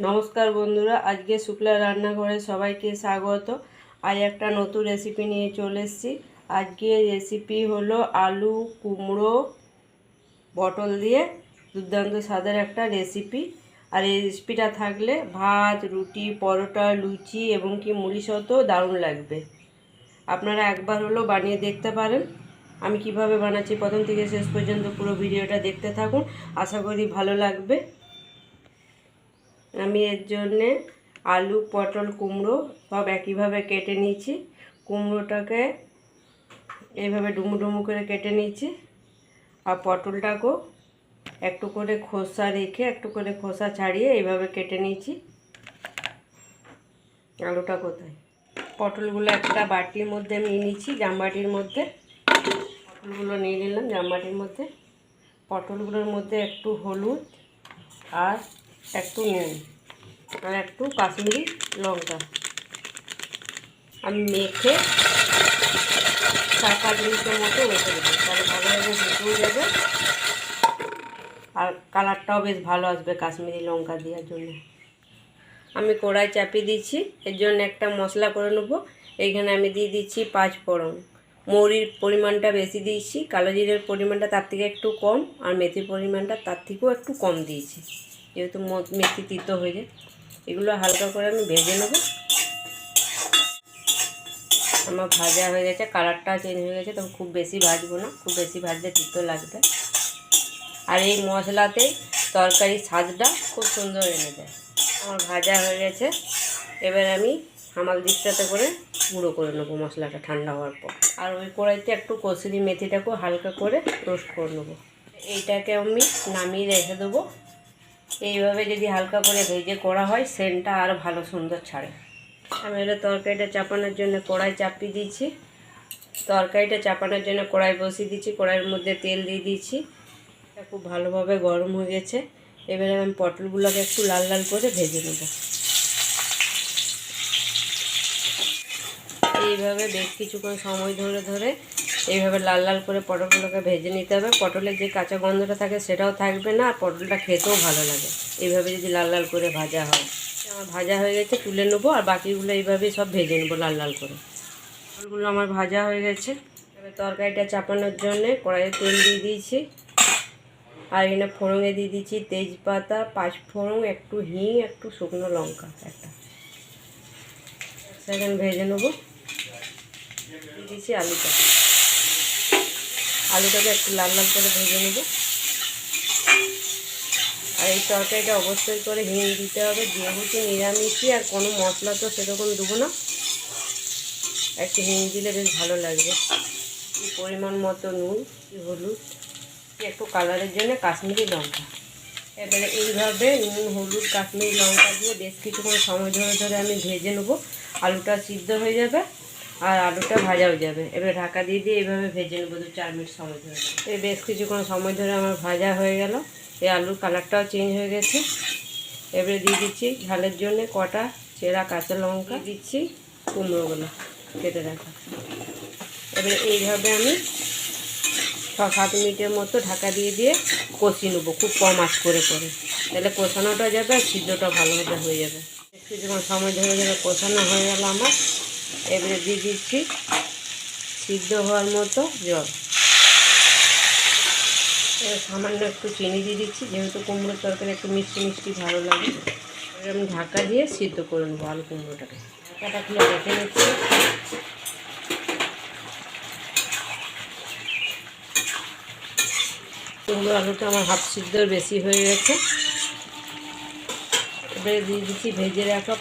নমস্কার বন্ধুরা, আজকে শুক্লা রান্নাঘরে সবাইকে স্বাগত। আজ একটা নতুন রেসিপি নিয়ে চলে এসেছি। আজকে রেসিপি হলো আলু কুমড়ো পটল দিয়ে দুর্দান্ত স্বাদের একটা রেসিপি। আর এই রেসিপিটা থাকলে ভাত, রুটি, পরোটা, লুচি এবং কি মুড়ি সাথেও দারুণ লাগবে। আপনারা একবার হলো বানিয়ে দেখতে পারেন। আমি কিভাবে বানাচ্ছি প্রথম থেকে শেষ পর্যন্ত পুরো ভিডিওটা দেখতে থাকুন, আশা করি ভালো লাগবে। আমি এর জন্যে আলু, পটল, কুমড়ো সব একইভাবে কেটে নিয়েছি। কুমড়োটাকে এইভাবে ডুমু ডুমু করে কেটে নিয়েছি, আর পটলটাকেও একটু করে খোসা রেখে একটু করে খোসা ছাড়িয়ে এইভাবে কেটে নিয়েছি। আলুটা কোথায়? পটলগুলো একটা বাটির মধ্যে নিয়ে নিয়েছি, জামবাটির মধ্যে পটলগুলো নিয়ে নিলাম জামবাটির মধ্যে। পটলগুলোর মধ্যে একটু হলুদ আর একটু নুন আর একটু কাশ্মীরি লঙ্কা আমি মেখে 4-5 মিনিটের মতো রেখে দেবো, তাহলে ভালোভাবে শুকিয়ে যাবে আর কালারটাও বেশ ভালো আসবে কাশ্মীরি লঙ্কা দেওয়ার জন্য। আমি কড়াই চাপিয়ে দিচ্ছি, এর জন্য একটা মশলা করে নেবো। এইখানে আমি দিয়ে দিচ্ছি 5 ফোড়ন। মৌরির পরিমাণটা বেশি দিয়েছি, কালো জিরের পরিমাণটা তার থেকে একটু কম, আর মেথির পরিমাণটা তার থেকেও একটু কম দিয়েছি, যেহেতু মেথি তিতো হয়ে যায়। এগুলো হালকা করে আমি ভেজে নেব। আমার ভাজা হয়ে গেছে, কালারটাও চেঞ্জ হয়ে গেছে, তবে খুব বেশি ভাজবো না, খুব বেশি ভাজলে তিতো লাগবে। আর এই মশলাতে তরকারির স্বাদটা খুব সুন্দর এনে দেয়। আমার ভাজা হয়ে গেছে, এবার আমি হামাল দিকটাতে করে গুঁড়ো করে নেবো মশলাটা ঠান্ডা হওয়ার পর। আর ওই কড়াইতে একটু কসুরি মেথিটাকেও হালকা করে রোস্ট করে নেবো। এইটাকে আমি নামিয়ে রেখে দেবো। এইভাবে যদি হালকা করে ভেজে করা হয়, সেন্টটা আরও ভালো সুন্দর ছাড়ে। আমি এটা তরকারিটা চাপানোর জন্য কড়াই চাপিয়ে দিয়েছি। তরকারিটা চাপানোর জন্য কড়াই বসিয়ে দিচ্ছি, কড়াইয়ের মধ্যে তেল দিয়ে দিয়েছি। এটা খুব ভালোভাবে গরম হয়ে গেছে। এবারে আমি পটলগুলোকে একটু লাল লাল করে ভেজে নেব। এইভাবে বেশ কিছুক্ষণ সময় ধরে ধরে এইভাবে লাল লাল করে পটলগুলোকে ভেজে নিতে হবে। পটলের যে কাঁচা গন্ধটা থাকে সেটাও থাকবে না, আর পটলটা খেতেও ভালো লাগে এইভাবে যদি লাল লাল করে ভাজা হয়। আমার ভাজা হয়ে গেছে, তুলে নেবো, আর বাকিগুলো এইভাবেই সব ভেজে নেবো লাল লাল করে। পটলগুলো আমার ভাজা হয়ে গেছে। এবার তরকারিটা চাপানোর জন্যে কড়াইয়ে তেল দিয়ে দিয়েছি, আর এখানে ফোড়নে দিয়ে দিচ্ছি তেজপাতা, 5 ফোড়ন, একটু হিং, একটু শুকনো লঙ্কা একটা। সেকেন্ড ভেজে নেবো। দিয়ে দিচ্ছি আলুটাকে একটু লাল লাল করে ভেজে নেব। আর এই তরকারিটা অবশ্যই করে হিং দিতে হবে, যেহেতু নিরামিষই আর কোনো মশলা তো সেরকম দেবো না। একটু হিং দিলে বেশ ভালো লাগবে। পরিমাণ মতো নুন, হলুদ, একটু কালারের জন্য কাশ্মীরি লঙ্কা। এবারে এইভাবে নুন, হলুদ, কাশ্মীরি লঙ্কা দিয়ে বেশ কিছুক্ষণ সময় ধরে ধরে আমি ভেজে নেব। আলুটা সিদ্ধ হয়ে যাবে আর আলুটা ভাজা হয়ে যাবে। এবার ঢাকা দিয়ে দিয়ে এইভাবে ভেজে নেবো 2-4 মিনিট সময় ধরে। এই বেশ কিছুক্ষণ সময় ধরে আমার ভাজা হয়ে গেল। এই আলুর কালারটাও চেঞ্জ হয়ে গেছে। এবারে দিয়ে দিচ্ছি ঝালের জন্য কটা চেরা কাঁচা লঙ্কা, দিচ্ছি কুমড়োগুলো কেটে রাখা। এবারে এইভাবে আমি 6-7 মিনিটের মতো ঢাকা দিয়ে দিয়ে কষিয়ে নেবো, খুব কম আঁচ করে করে, তাহলে কষানোটা যাবে আর সিদ্ধটা ভালোভাবে হয়ে যাবে। কিছুক্ষণ সময় ধরে ধরে কষানো হয়ে গেল আমার। এবারে দিয়ে দিচ্ছি সিদ্ধ হওয়ার মতো জল। এবার সামান্য একটু চিনি দিয়ে দিচ্ছি, যেহেতু কুমড়োর তরকারি একটু মিষ্টি মিষ্টি ভালো লাগে। এবার আমি ঢাকা দিয়ে সিদ্ধ করে নেবো আলু কুমড়োটাকে। ঢাকাটা খুলে দেখে নিচ্ছি। কুমড়ো আলুটা আমার হাফ সিদ্ধর বেশি হয়ে গেছে। এবারে দিয়ে দিচ্ছি ভেজে রাখা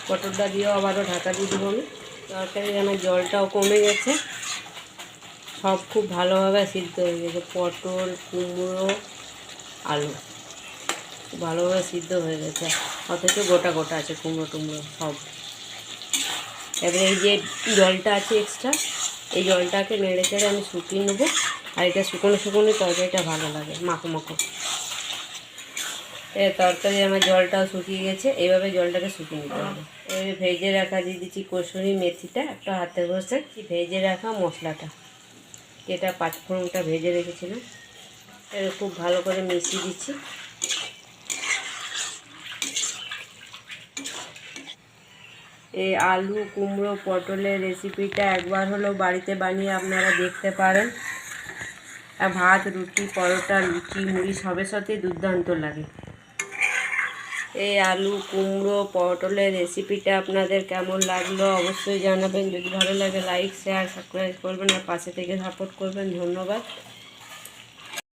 পটলটা দিয়েও আবারও ঢাকা দিয়ে দেবো আমি। তরকারির আমার জলটাও কমে গেছে, সব খুব ভালোভাবে সিদ্ধ হয়ে গেছে। পটল, কুমড়ো, আলু খুব ভালোভাবে সিদ্ধ হয়ে গেছে, অথচ গোটা গোটা আছে কুমড়ো টুমড়ো সব। এবারে এই যে জলটা আছে এক্সট্রা, এই জলটাকে নেড়ে চেড়ে আমি শুকিয়ে নেবো। আর এটা শুকনো শুকনো তরকারিটা ভালো লাগে, মাখো মাখো। তরকারি আমার জলটাও শুকিয়ে গেছে, এইভাবে জলটাকে শুকিয়ে নিতে হবে। এবারে ভেজে রাখা দিয়ে দিচ্ছি কসুরি মেথিটা একটা হাতে বসে, ভেজে রাখা মশলাটা, যেটা 5 ফোড়নটা ভেজে রেখেছিলাম, এটা খুব ভালো করে মিশিয়ে দিচ্ছি। এই আলু কুমড়ো পটলের রেসিপিটা একবার হলো বাড়িতে বানিয়ে আপনারা দেখতে পারেন। আর ভাত রুটি পরোটা লুচি মুড়ি সবের সাথেই দুর্দান্ত লাগে। এই আলু কুমড়ো পটলের রেসিপিটা আপনাদের কেমন লাগলো অবশ্যই জানাবেন। যদি ভালো লাগে লাইক শেয়ার সাবস্ক্রাইব করবেন আর পাশে থেকে সাপোর্ট করবেন। ধন্যবাদ।